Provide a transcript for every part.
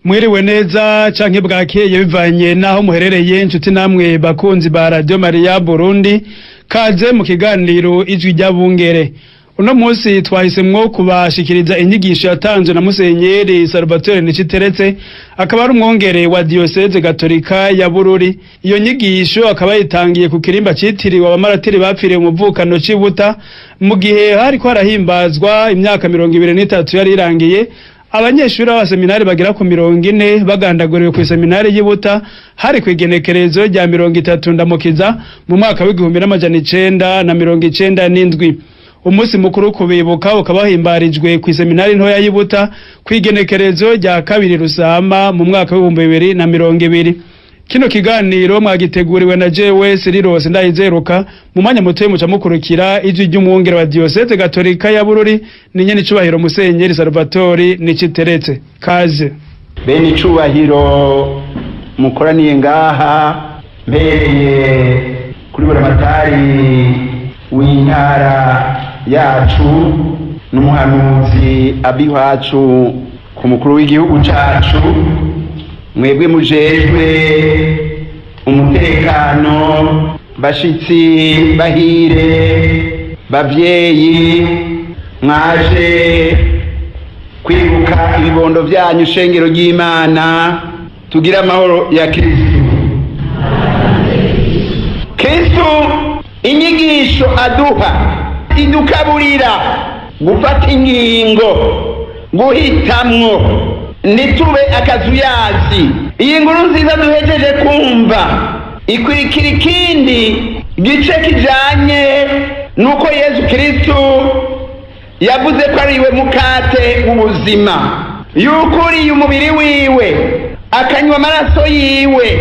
Mwiriwe neza canke bwakeye bivanye naho muherereye inshuti namwe bakunzi ba Radio Maria Burundi, kaze mu kiganiro ijwi ry'abungere. Uno munsi twahisemwo kubashikiriza inyigisho yatanzwe na Musenyeri Salvatore Niciteretse, akaba ari umwongere wa Diocese Gatolika ya Bururi. Iyo nyigisho akaba yitangiye ku kirimba citiriwe abamaratiri bapfiriye mu mvukano c'Ibuta, mu gihe hariko harahimbazwa imyaka 23 yari irangiye. Abanyeshuri ba seminari bagira ku 40 bagandaguriwe ku seminari y'Ibuta hari kwigenekerezo rya 30 ndamukiza mu mwaka w'1997. Umunsi mukuru kubibuka ukabahimbarijwe ku seminari ntoya y'Ibuta kwigenekerezo rya 2 Rusama mu mwaka w'2020. Kino kiganiro mwagiteguriwe na jewe Sirirose Ndayizeruka, mu mwanya muto muca mukurikira ijwi ry'umwungere wa Diocese Gatolika ya Bururi ni nyene icubahiro Musenyeri Salvatore Niciteretse. Kaze bene icubahiro mukoraniye ngaha, mbereye kuri buramatari w'intara yacu n'umuhanuzi abiwacu ku mukuru w'igihugu cacu, mwebwe mujejwe umutekano, bashitsi bahire, bavyeyi mwaje kwibuka ibibondo vyanyu shengero ry'Imana, tugira amahoro ya Kristo. Kristo inyigisho aduha idukaburira gufata ingingo, guhitamwo, nitube akazuyazi. Iyi nkuru nziza duhejeje kumva ikurikira ikindi gice kijanye nuko Yesu Kristo yavuze ko ariwe mukate w'ubuzima, yuko uriye umubiri wiwe akanywa amaraso yiwe,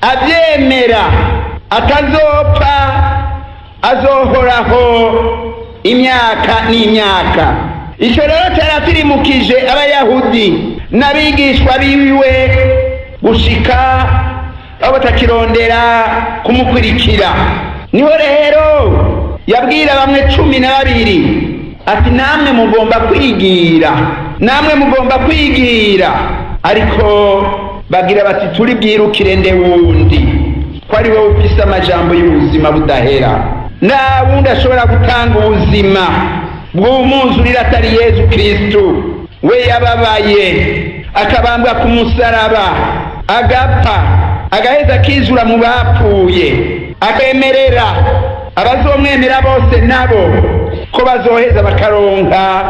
avyemera atazopfa, azohoraho imyaka n'imyaka. Ico rero cyaratirimukije abayahudi n'abigishwa biwe gushika aho batakirondera kumukurikira. Niho rero yabwira bamwe 12 ati namwe mugomba kwigira, ariko bagira bati turi bwirukire nde wundi ko ari wowe ufise amajambo y'ubuzima budahera, nta wundi ashobora gutanga ubuzima bw'umuzurira atari Yesu Kristo. We yababaye akabambwa ku musaraba, agapfa, agaheza akizura mu bapfuye, akemerera abazomwemera bose nabo ko bazoheza bakaronka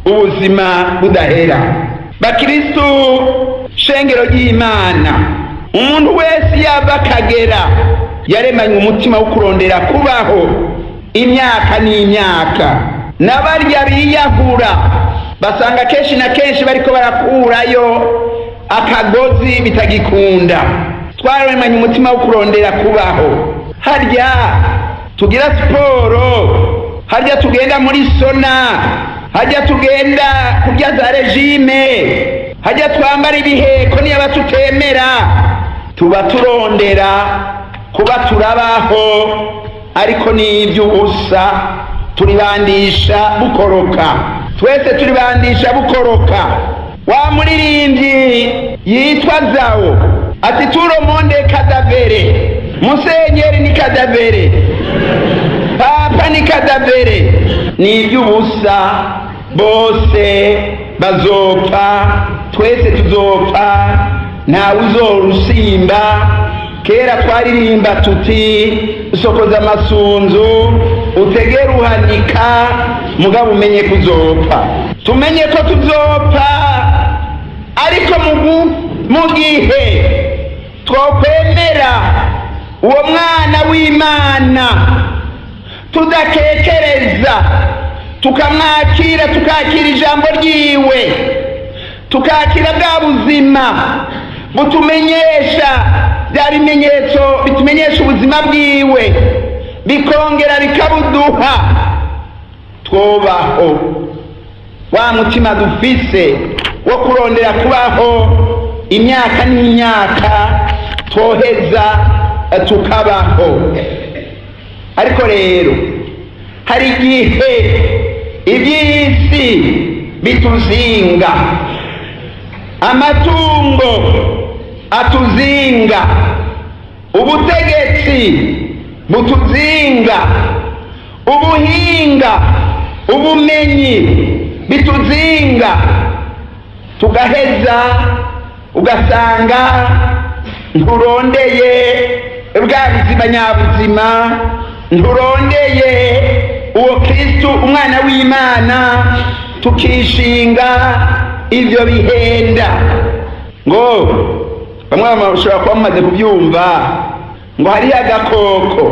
ubuzima budahera. Bakristo shengero ry'Imana, umuntu wese yava akagera yaremanywe umutima wo kurondera kubaho imyaka n'imyaka. N'abarya biyahura basanga kenshi na kenshi bariko barakurayo akagozi bitagikunda. Twaremanye umutima wo kurondera kubaho, harya tugira siporo, harya tugenda muri sona, harya tugenda kurya za regime, harya twambara ibiheko niyo batutemera, tuba turondera kuba turabaho, ariko ni ivy'ubusa. Turibandisha bukoroka, twese turibandisha bukoroka. Wa muririmbyi yitwa Zao ati turo monde kadavere, Musenyeri ni kadavere, Papa ni kadavere. Ni ivy'ubusa, bose bazopfa, twese tuzopfa, ntawe uzorusimba. Kera twaririmba tuti sokoza amasunzu utegera uhanika, mugabo umenye kuzopfa. Tumenye ko tuzopfa, ariko mu gihe twokwemera uwo mwana w'Imana, tudakekereza, tukamwakira, tukakira ijambo ryiwe, tukakira bwa buzima butumenyesha bya bimenyetso bitumenyesha ubuzima bwiwe, bikongera bikabuduha, twobaho wa mutima dufise wo kurondera kubaho imyaka n'imyaka, twoheza tukabaho. Ariko rero hari igihe iby'isi bituzinga, amatungo atuzinga, ubutegetsi butuzinga, ubuhinga, ubumenyi bituzinga, tugaheza ugasanga nturondeye bwa buzima nyabuzima, nturondeye uwo Kristo umwana w'Imana, tukishinga ivyo bihenda. Ngo bamwe bashobora kuba bamaze kubyumva ngo hariyo agakoko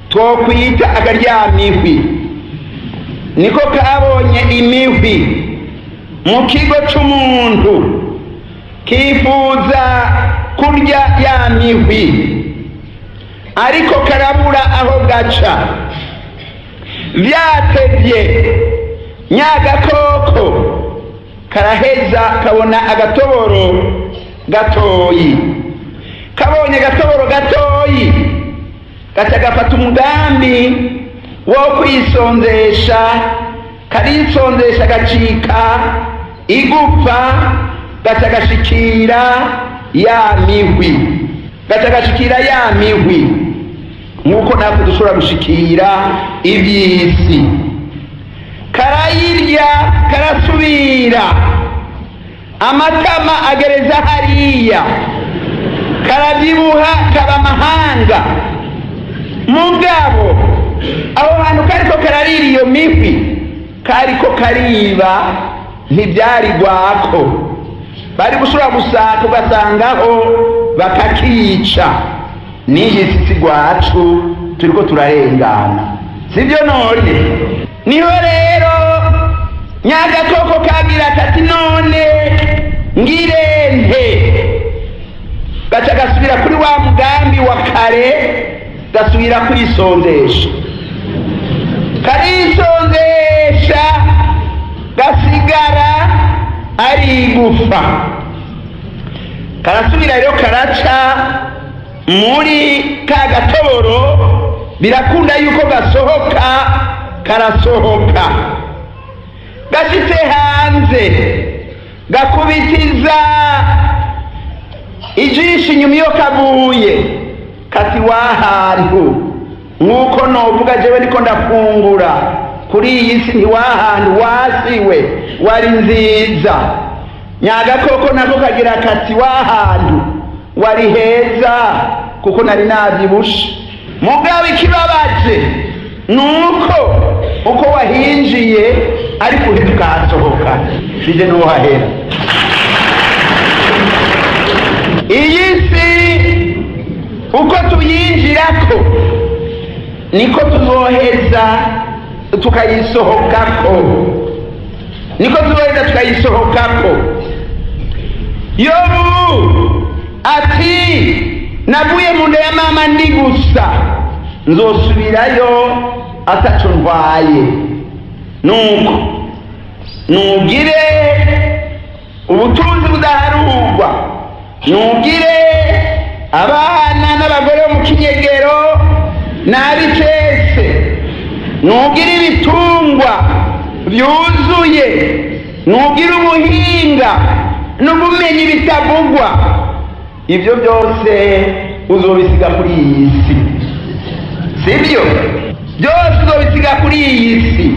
twokwita akaryamihwi, niko kabonye imihwi mu kigo c'umuntu, kifuza kurya ya mihwi, ariko karabura aho gaca. Vyatevye nyagakoko karaheza kabona agatoboro gatoyi, kabonye agatoboro gatoyi gaca gafata umugambi wo kwisonzesha, karisonzesha gacika igufa, gaca gashikira ya mihwi, gaca gashikira ya mihwi, nk'uko natwe dushobora gushikira iby'isi. Karayirya, karasubira, amatama agereza hariya, karabyibuha, kaba amahanga. Mugabo aho hantu kariko kararira iyo mihwi, kariko kariba ntibyari gwako, bari gushobora gusaka ugasangaho bakakica. N'iyi si gwacu turiko turarengana, sibyo none? Niho rero nyagakoko kagira kati none ngirente, gaca gasubira kuri wa mugambi wa kare, gasubira kwisondesha, karisondesha, gasigara ari igufa. Karasubira rero karaca muri ka gatoboro, birakunda yuko gasohoka, karasohoka. Gashitse hanze, gakubitiza ijisho inyuma iyo kavuye, kati wahantu, nk'uko novuga jewe niko ndafungura kuri iyi si, ntiwahantu wasiwe, wari nziza. Nyagakoko nako kagira kati wahantu, wari heza kuko nari navyibushe. Mugabo ikibabaje nuko uko wahinjiye ariko ukasohoka, sije nuhahera. Iyi si uko tuyinjirako niko tuzoheza tukayisohokako, niko tuzoheza tukayisohokako. Yobu ati navuye mu nda ya mama ndi gusa, nzosubirayo ataco ntwaye. Nuko nugire ubutunzi budaharurwa, nugire abana n'abagore bo mu kinyegero n'abicese, nugire ibitungwa byuzuye, nugire ubuhinga n'ubumenyi bitavugwa, ibyo byose uzobisiga kuri iyi si, sibyo? Byose uzobisiga kuri iyi si.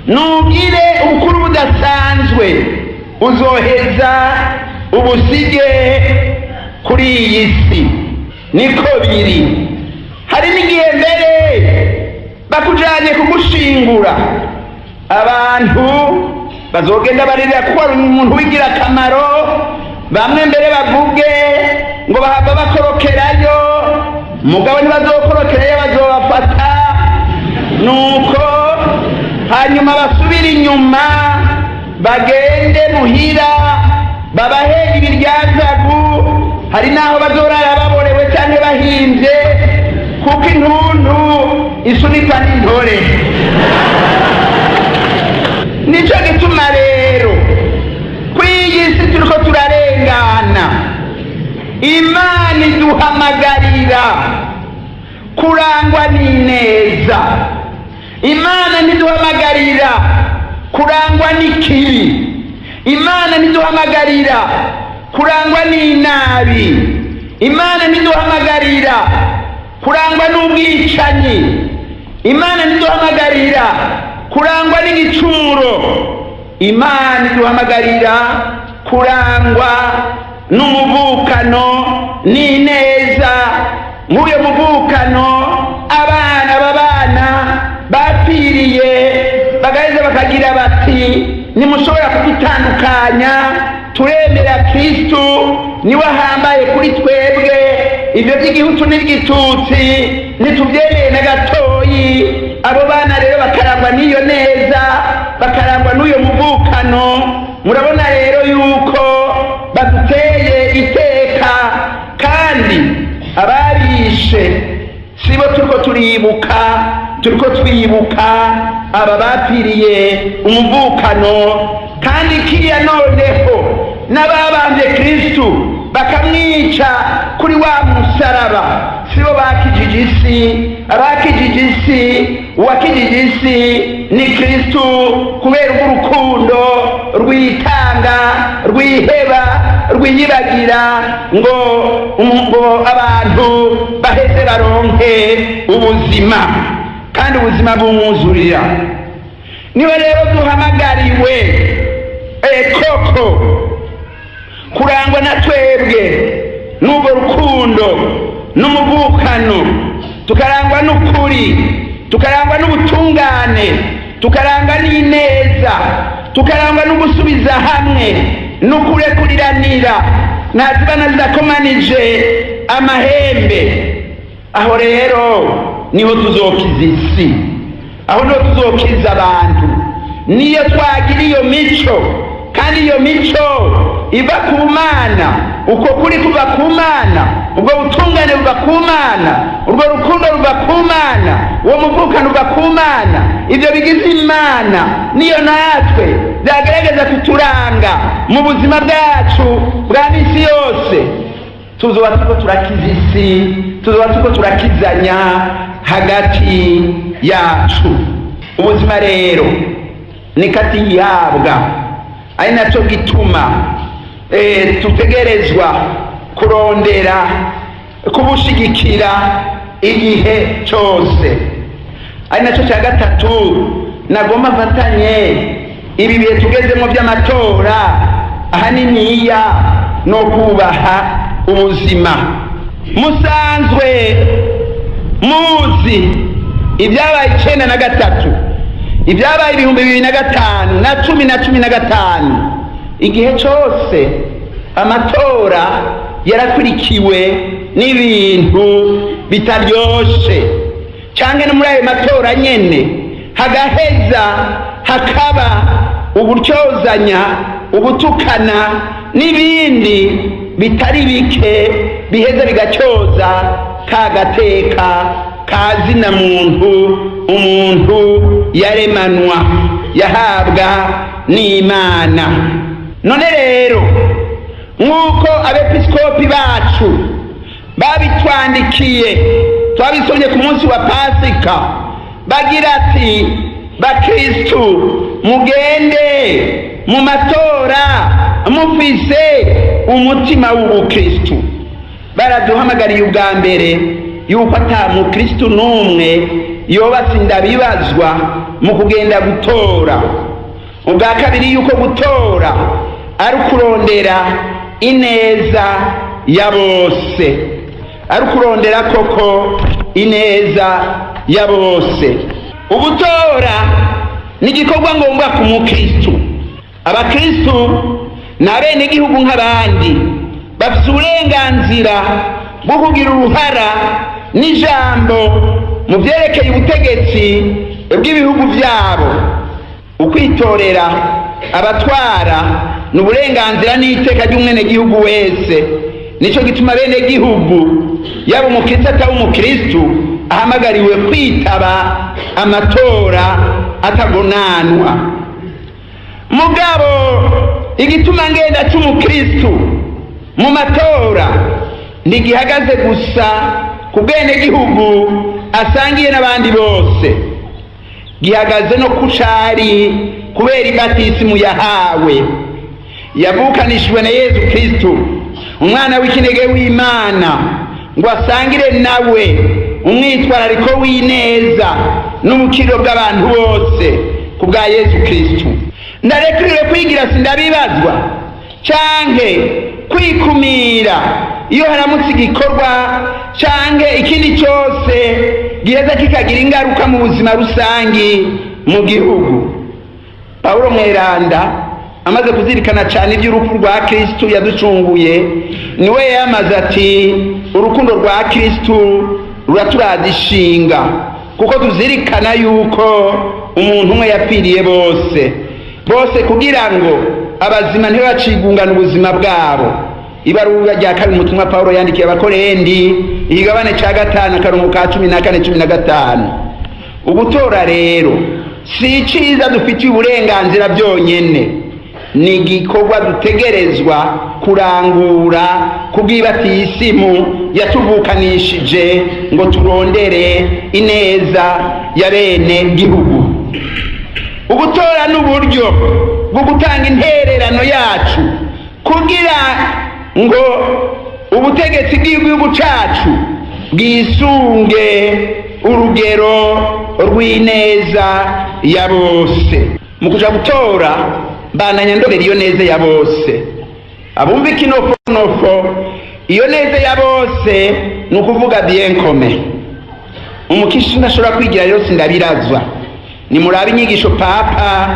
Nugire ubukuru budasanzwe, uzoheza ubusige kuri iyi si. Niko biri. Hari n'igihe mbere bakujanye kugushingura, abantu bazogenda barira kuko ari umuntu wigira akamaro, bamwe mbere bavuge ngo bahava bakorokerayo, mugabo ntibazokorokerayo, bazobafata. Nuko hanyuma basubira inyuma, bagende muhira, babahe ibiryazagu. Hari naho bazorara baborewe cyane bahimbye, kuko intuntu isunikwa n'intore. Nico gituma rero kw'iyi si turiko turarengana, Imana iduhamagarira kurangwa n'ineza. Imana ntiduhamagarira kurangwa n'ikibi. Imana ntiduhamagarira kurangwa n'inabi. Imana ntiduhamagarira kurangwa n'ubwicanyi. Imana ntiduhamagarira kurangwa n'igicumuro. Imana ntiduhamagarira kurangwa n'umuvukano n'ineza. Nk'uyo muvukano abana b'abana bapfiriye bagaheza bakagira bati nimushobora kudutandukanya, turemera Kristu niwe ahambaye kuri twebwe, ibyo by'igihutu n'igitutsi ntitubyemeye na gatoyi. Abo bana rero bakarangwa n'iyo neza, bakarangwa n'uyo muvukano. Murabona rero yuko baduteye iteka, kandi ababishe sibo turiko twibuka aba bapfiriye umuvukano. Kandi kiriya noneho n'ababambye Kristu bakamwica kuri wa musaraba sibo bakijije isi. Abakijije isi, uwakijije isi ni Kristu, kubera urukundo rwitanga, rwiheba, rwiyibagira ngo abantu baheze baronke ubuzima, kandi ubuzima bumwuzurira. Niwe rero duhamagariwe koko kurangwa na twebwe n'ubwo rukundo n'umuvukano, tukarangwa n'ukuri, tukarangwa n'ubutungane, tukarangwa n'ineza, tukarangwa n'ugusubiza hamwe n'ukurekuriranira, ntazibana zidakomanije amahembe. Aho rero niho tuzokiza isi, aho niho tuzokiza abantu. Niyo twagira iyo mico, kandi iyo mico iva ku Mana, uko kuri kuva ku Mana, ubwo butungane buva ku Mana, urwo rukundo ruva ku Mana, uwo muvukano uva ku Mana. Ibyo bigize Imana niyo natwe byagerageza kuturanga mu buzima bwacu bwa misi yose. Tuzoba turiko turakiza isi, tuzoba turiko turakizanya hagati yacu. Ubuzima rero ni kati yabwa, ari naco gituma tutegerezwa kurondera kubushigikira igihe cyose. Ari naco cya gatatu nagomba mfatanye ibi bihe tugezemo by'amatora ahaniniya no kubaha ubuzima. Musanzwe muzi ibyabaye 1993, ibyabaye 2005 na 2015. Igihe cyose amatora yarakurikiwe n'ibintu bitaryoshe, cyangwa no muri ayo matora nyene hagaheza hakaba uburyozanya, ubutukana n'ibindi bitari bike biheza bigacyoza ka gateka kazina muntu umuntu yaremanwa yahabwa n'Imana. None rero nk'uko abepiskopi bacu babitwandikiye, twabisomye ku munsi wa Pasika, bagira ati bakristu mugende mu matora mufise umutima w'ubukristu. Baraduhamagariye ubwa mbere yuko ata mukristu n'umwe yoba sindabibazwa mu kugenda gutora. Ubwa kabiri yuko gutora ari kurondera ineza ya bose, ari kurondera koko ineza ya bose. Ugutora ni igikorwa ngombwa ku mukristu. Abakristu ni abenegihugu nk'abandi, bafite uburenganzira bwo kugira uruhara n'ijambo mu byerekeye ubutegetsi bw'ibihugu byabo. Ukwitorera abatwara ni uburenganzira n'iteka ry'umwenegihugu wese. Nico gituma abenegihugu, yaba umukristo ataba umukristu, ahamagariwe kwitaba amatora atagonanwa. Mugabo igituma ngenda cy'umukristu mu matora ntigihagaze gusa ku bwenegihugu asangiye n'abandi bose, gihagaze no kucari kubera ibatisimu yahawe. yavukanishijwe na Yesu Kristo umwana w'ikinege w'Imana ngo asangire nawe umwitwarariko w'ineza n'ubukiriro bw'abantu bose ku bwa Yesu Kristo. Ndarekuriwe kwigira sindabibazwa canke kwikumira iyo haramutse igikorwa canke ikindi cyose giheza kikagira ingaruka mu buzima rusangi mu gihugu. Paulo Mweranda amaze kuzirikana cyane iby'urupfu rwa Kristo yaducunguye, niwe yamaze ati urukundo rwa Kristo ruraturadishinga kuko tuzirikana yuko umuntu umwe yapfiriye bose kugira ngo abazima ntibacigungana ubuzima bwabo. Ibaruwa rya kabiri umutumwa Paulo yandikiye Abakorinti igabane ca 5 akarongo ka 14-15. Ugutora rero si iciza dufitiye uburenganzira byonyene, ni igikorwa dutegerezwa kurangura kubw'ibatisimu yatuvukanishije ngo turondere ineza ya bene gihugu. Ugutora n'uburyo bwo gutanga intererano yacu kugira ngo ubutegetsi bw'igihugu cacu bwisunge urugero rw'ineza ya bose. Mu kuja gutora bananya ndorera iyo neza ya bose, abumva ikinofo iyo neza ya bose ni ukuvuga bien commun. Umukristo ntashobora kwigira rero sindabirazwa. Ni murabe inyigisho Papa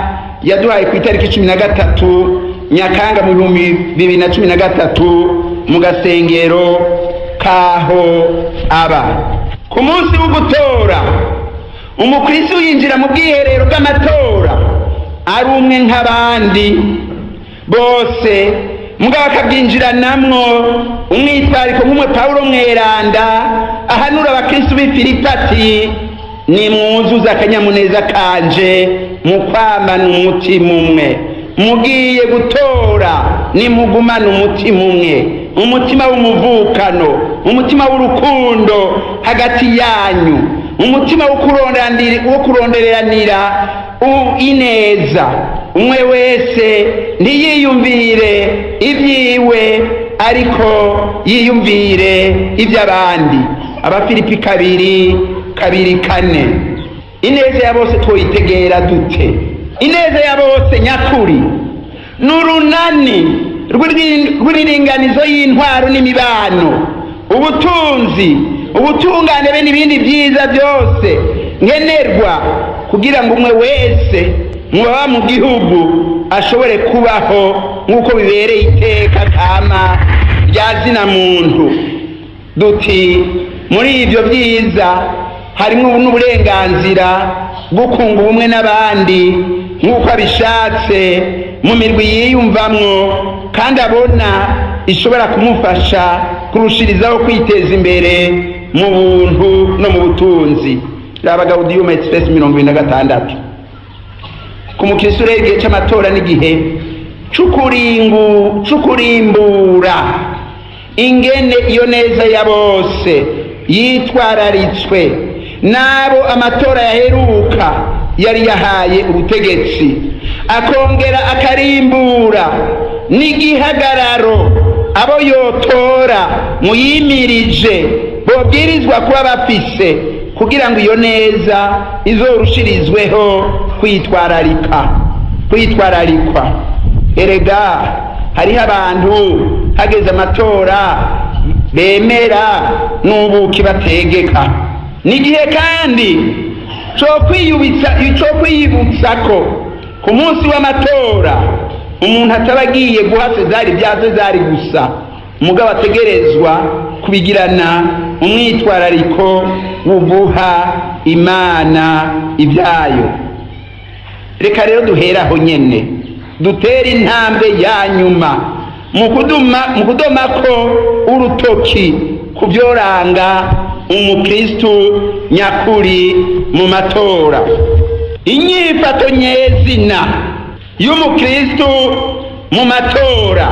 yaduhaye ku itariki 13 Nyakanga mu 2013 mu gasengero kaho aba. Ku munsi wo gutora umukristo yinjira mu bwiherero bw'amatora ari umwe nk'abandi bose, mugabo akabyinjiranamwo umwitwariko nk'umwe. Paulo Mweranda ahanura abakristo b'i Filipi ati nimwuzuza akanyamuneza kanje mu kwamana umutima umwe, mugiye gutora nimugumana umutima umwe, umutima w'umuvukano, umutima w'urukundo hagati yanyu, umutima wo kuronderanira ineza. Umwe wese ntiyiyumvire ibyiwe ariko yiyumvire iby'abandi. Abafilipi 2:4. Ineza ya bose twoyitegera dute? Ineza ya bose nyakuri n'urunani rw'iriringanizo y'intwaro n'imibano, ubutunzi, ubutungane be n'ibindi byiza byose nkenerwa kugira ngo umwe wese mwaba mu gihugu ashobore kubaho nk'uko bibereye iteka kama rya zina muntu. Duti muri ibyo byiza harimo n'uburenganzira bwo kunga ubumwe n'abandi nk'uko abishatse mu mirwi yiyumvamwo kandi abona ishobora kumufasha kurushirizaho kwiteza imbere mu buntu no mu butunzi. Raba Gaudium et Spes 26. Ku mukristo rero igihe cy'amatora n'igihe c'ukurimbura ingene iyo neza ya bose yitwararitswe n'abo amatora yaheruka yari yahaye ubutegetsi, akongera akarimbura n'igihagararo abo yotora muyimirije bobwirizwa kuba bafise kugira ngo iyo neza izorushirizweho kwitwararikwa. Erega hariho abantu hageze amatora bemera n'ubuki bategeka. N'igihe kandi cyo kwiyibutsa ko ku munsi w'amatora umuntu atabagiye guha Sezari bya Sezari gusa, mugabo ategerezwa kubigirana umwitwarariko wo guha Imana ibyayo. Reka rero duheraho nyene dutera intambwe ya nyuma mu kudoma ko urutoki kubyoranga umukristo nyakuri mu matora. Inyifato nyezina y'umukristo mu matora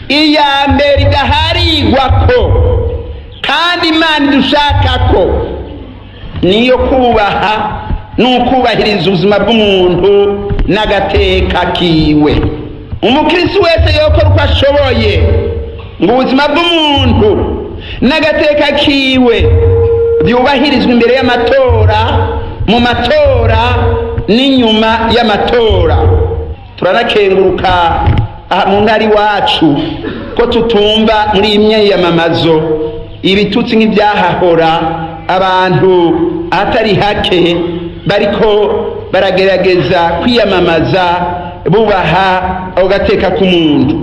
iya mbere idaharigwa ko kandi Imana dushaka ko niyo kubaha n'ukubahiriza ubuzima bw'umuntu n'agateka kiwe. umukristo wese yokora uko ashoboye ngo ubuzima bw'umuntu n'agateka kiwe byubahirizwa imbere y'amatora, mu matora n'inyuma y'amatora. Turanakenguruka aha mu ntara iwacu ko tutumva muri iyi myiyamamazo ibitutsi nk'ibyahahora, abantu atari hake bariko baragerageza kwiyamamaza bubaha ako gateka k'umuntu.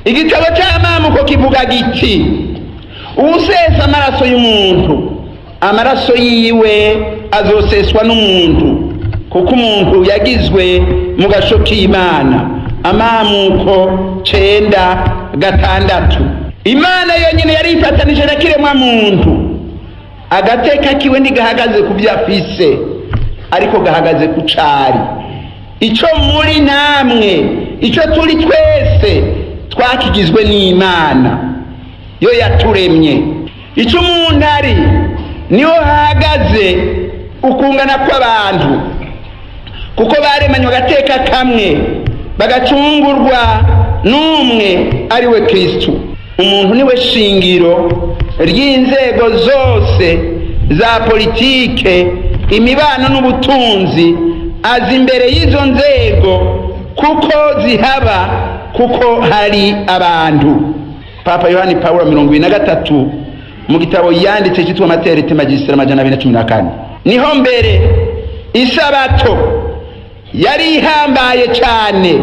Igitabo cy'amamuko kivuga giti uwusesa amaraso y'umuntu, amaraso yiwe azoseswa n'umuntu, kuko umuntu yagizwe mu gasho k'Imana. Amamuko 9:6. Imana yonyine yari ifatanije na kiremwa muntu, agateka kiwe ntigahagaze ku byo afise, ariko gahagaze ku cari. Ico muri namwe, ico turi twese twakigizwe n'Imana, yo yaturemye. Ico umuntu ari niho hahagaze ukungana kw'abantu, kuko baremanywe agateka kamwe, bagacungurwa n'umwe ari we Kristo. Umuntu niwe shingiro ry'inzego zose za politike, imibano n'ubutunzi. Azi imbere y'izo nzego kuko zihaba, kuko hari abantu. Papa Yohani Paulo 23 mu gitabo yanditse cyitwa Materite Magistra 214 niho mbere isabato yari ihambaye cyane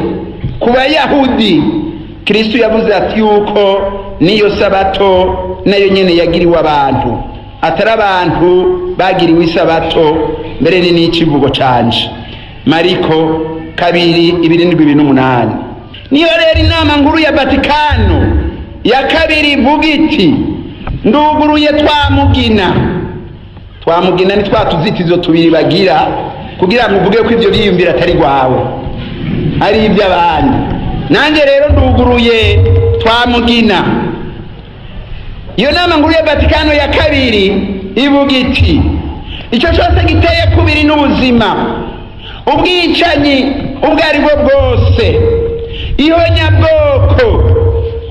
ku Bayahudi. Kristo yavuze ati yuko niyo sabato nayo nyene yagiriwe abantu, atari abantu bagiriwe isabato. Mbere ni n'icivugo canje Mariko 2:7-8. Niyo rero inama nkuru ya Vatikano ya kabiri ivuga iti nduguruye twamugina ni twatuzitizo tubiri bagira kugira ngo uvuge ko ivyo biyumvira atari gwawe, ari iby'abandi. Nanjye rero nduguruye twamugina. Iyo nama nkuru ya Vatikano ya kabiri ivuga iti icyo cyose giteye kubiri n'ubuzima, ubwicanyi ubwo ari bwo bwose, ihonyabwoko,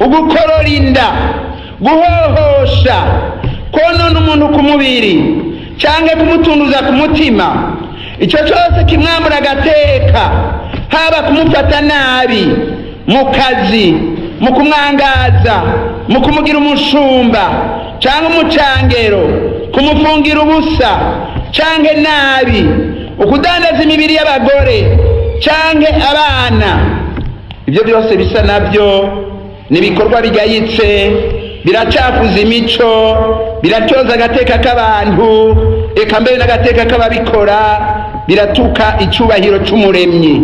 ugukorora inda, guhohosha, konona umuntu ku mubiri cyangwa kumutunduza ku mutima, icyo cyose kimwambura agateka, haba kumufata nabi mu kazi, mu kumwangaza, mu kumugira umushumba cyangwa umucangero, kumufungira ubusa cyangwa nabi, ukudandaza imibiri y'abagore cyangwa abana. Ibyo byose bisa nabyo nibikorwa bigayitse, biracafuza imico, biratoza agateka k'abantu, eka mbere n'agateka k'ababikora, biratuka icubahiro c'umuremyi.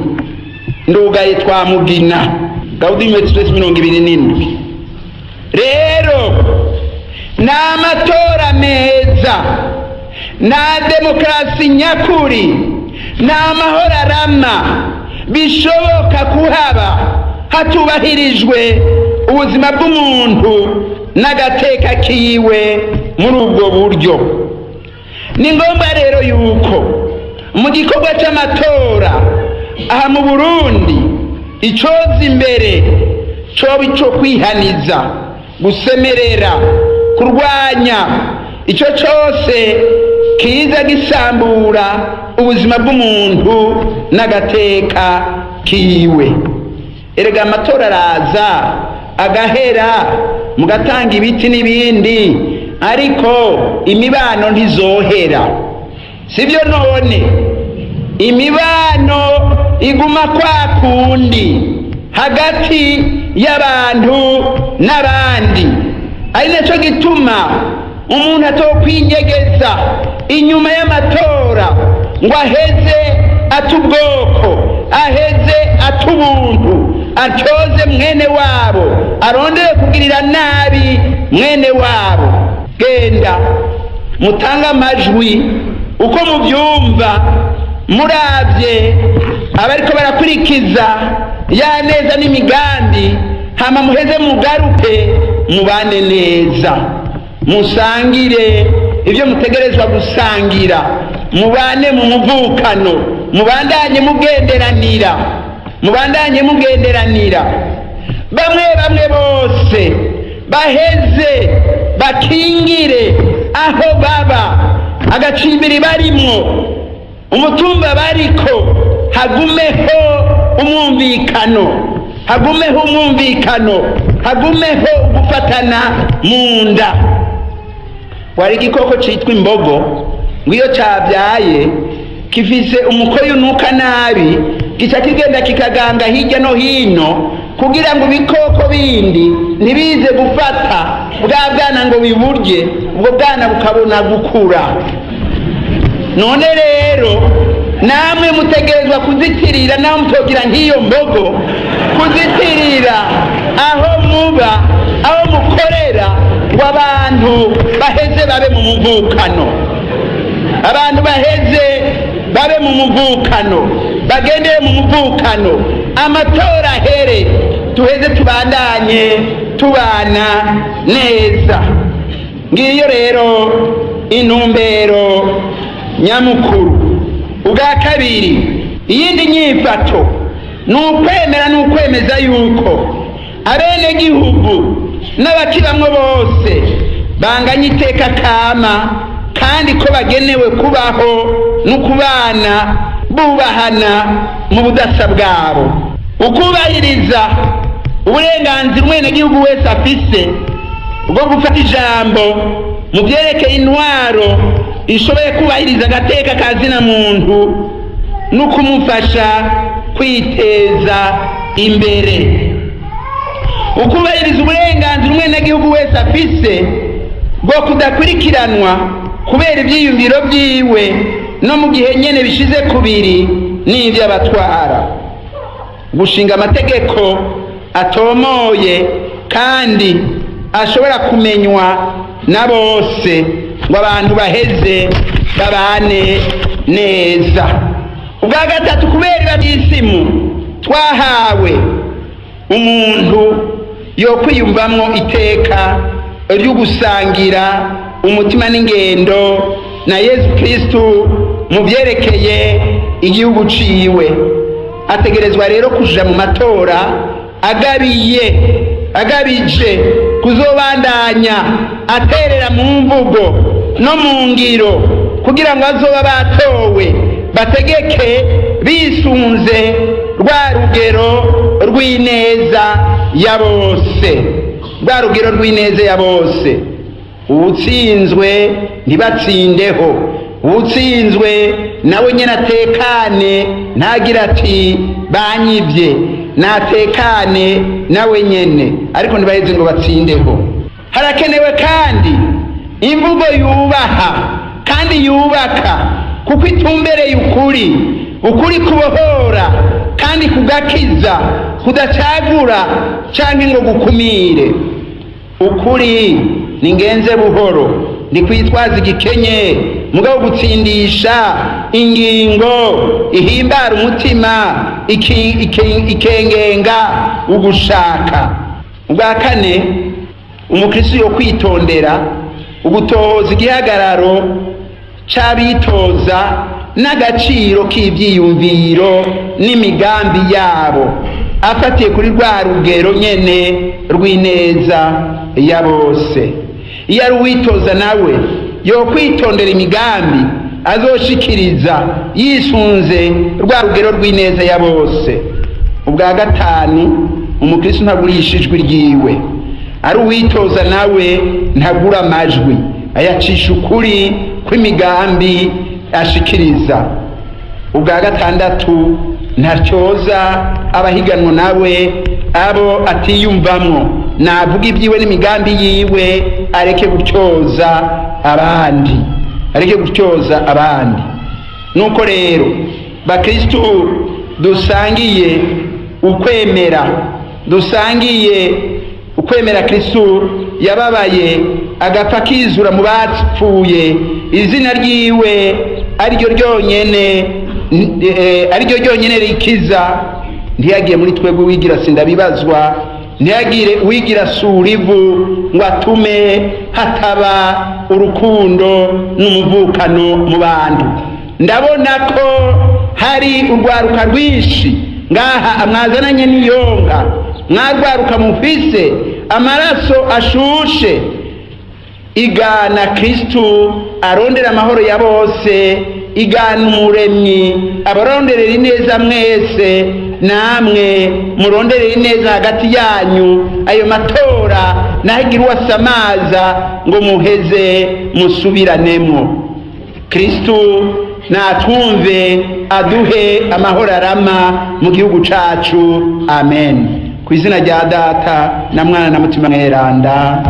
Ndugaye twamugina Gaudium et Spes 27. Rero n'amatora meza, na demokrasi nyakuri, n'amahoro arama bishoboka kuhaba hatubahirijwe ubuzima bw'umuntu n'agateka kiwe muri ubwo buryo. Ni ngombwa rero yuko mu gikorwa cy'amatora aha mu Burundi icoza imbere coba ico kwihaniza, gusemerera, kurwanya icyo cyose kiza gisambura ubuzima bw'umuntu n'agateka kiwe. Erega amatora araza agahera, mugatanga ibiti n'ibindi, ariko imibano ntizohera, sibyo? None imibano iguma kwa kundi hagati y'abantu n'abandi. Ari nacyo gituma umuntu atokwinyegeza inyuma y'amatora ngo aheze atubwoko, aheze atubuntu, atyoze mwene wabo, arondere kugirira nabi mwene wabo. Genda mutange amajwi uko mubyumva, muravye abariko barakurikiza ya neza n'imigambi, hama muheze mugaruke mubane neza, musangire ibyo mutegerezwa gusangira, mubane mu muvukano, mubandanye mugenderanira, mubandanye mugenderanira, bamwe bamwe bose baheze bakingire aho baba, agacimbiri barimwo, umutumba bariko hagumeho umwumvikano, hagumeho umwumvikano, hagumeho gufatana mu nda. Wari igikoko citwa imbogo, ngwiyo cabyaye kifise umukoyo unuka nabi, gica kigenda kikaganga hirya no hino kugira ngo ibikoko bindi ntibize gufata bwa bwana ngo biburye, ubwo bwana bukabona gukura. None rero namwe mutegerezwa kuzitirira, naho mutogira nk'iyo mbogo, kuzitirira aho muba, aho mukorera, ngo abantu baheze babe mu muvukano, abantu baheze babe mu muvukano, bagendere mu muvukano, amatora here, tuheze tubandanye tubana neza. Ngiyo rero intumbero nyamukuru. Ubwa kabiri, iyindi nyifato ni ukwemera n'ukwemeza yuko abenegihugu n'abakibamwo bose banganya iteka kama, kandi ko bagenewe kubaho no kubana bubahana mu budasa bwabo. Ukubahiriza uburenganzira umwenegihugu wese afise bwo gufata ijambo mu byerekeye intwaro ishoboye kubahiriza agateka ka zina muntu no kumufasha kwiteza imbere. Ukubahiriza uburenganzira umwenegihugu wese afise bwo kudakurikiranwa kubera ibyiyumviro byiwe no mu gihe nyene bishize kubiri n'ivy'abatwara. Gushinga amategeko atomoye kandi ashobora kumenywa na bose ngo abantu baheze babane neza. Ubwa gatatu, kubera ibatisimu twahawe, umuntu yo kwiyumvamwo iteka ryo gusangira umutima n'ingendo na Yesu Kristu mu byerekeye igihugu ciwe. Ategerezwa rero kuja mu matora agabije kuzobandanya aterera mu mvugo no mu ngiro kugira ngo azoba batowe bategeke bisunze rwa rugero rw'ineza ya bose, rwa rugero rw'ineza ya bose. Uwutsinzwe ntibatsindeho, uwutsinzwe nawe nyene atekane, ntagira ati banyivye, natekane nawe nyene, ariko ntibaheze ngo batsindeho. Harakenewe kandi imvugo yubaha kandi yubaka, kuko itumbereye ukuri kubohora kandi kugakiza, kudacagura canke ngo gukumire. Ukuri ni ngenze buhoro, ni kwitwaza igikenye, mugabo gutsindisha ingingo ihimbara umutima, ikengenga ugushaka. Ubwa kane, umukristo yo kwitondera ugutoza igihagararo c'abitoza n'agaciro k'ivyiyumviro n'imigambi yabo, afatiye kuri rwa rugero nyene rw'ineza ya bose. Iyo ari uwitoza nawe yo kwitondera imigambi azoshikiriza yisunze rwa rugero rw'ineza ya bose. Ubwa gatanu, umukristo ntagurisha ijwi ryiwe. Ari uwitoza nawe ntagura amajwi, ayacisha ukuri kw'imigambi ashikiriza. Ubwa gatandatu, ntacyoza abahiganwa nawe abo atiyumvamwo, navuga ibyiwe n'imigambi yiwe, areke gutyoza abandi, areke gutyoza abandi. Nuko rero bakristo dusangiye ukwemera Kristo yababaye agapfa kizura mu bapfuye, izina ryiwe ariryo ryonyene rikiza. Ntiyagiye muri twebwe wigira sindabibazwa, ntiyagire uwigira sura ivu ngo atume hataba urukundo n'umuvukano mu bantu. Ndabona ko hari urwaruka rwinshi ngaha mwazananye n'iyonga, mwarwaruka mufise amaraso ashushe, igana Kristu arondera amahoro ya bose, igana umuremyi abaronderera ineza mwese, namwe muronderera ineza hagati yanyu. Ayo matora nahigira uwasamaza ngo muheze musubiranemo. Kristu natwumve aduhe amahoro arama mu gihugu cacu, amen. Ku izina rya Data na Mwana na Mutima Mweranda,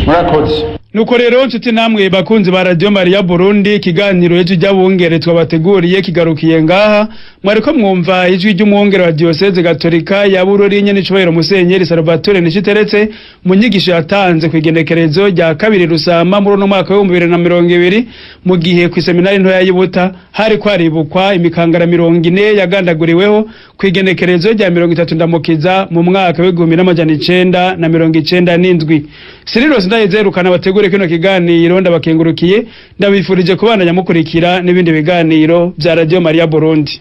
murakoze. Nuko rero nshuti namwe bakunzi ba Radio Maria Burundi, ikiganiro ejo ry'abungere twabateguriye kigarukiye ngaha. Mwariko mwumva ijwi ry'umwungere wa Diocese Gatolika ya Bururi nyene Cubahiro Musenyeri Salvatore Nishiteretse mu nyigisho yatanze kwigenekerezo rya kabiri Rusama muri no mwaka wa 2020, mu gihe ku seminari nto ya Yibuta hari kwaribukwa imikangara 40 yagandaguriweho kwigenekerezo rya 30 ndamukiza mu mwaka wa 1997. Siriros ndayezerukana bategure kino kiganiro, ndabakengurukiye, ndabifurije kubandanya mukurikira n'ibindi biganiro bya Radio Maria Burundi.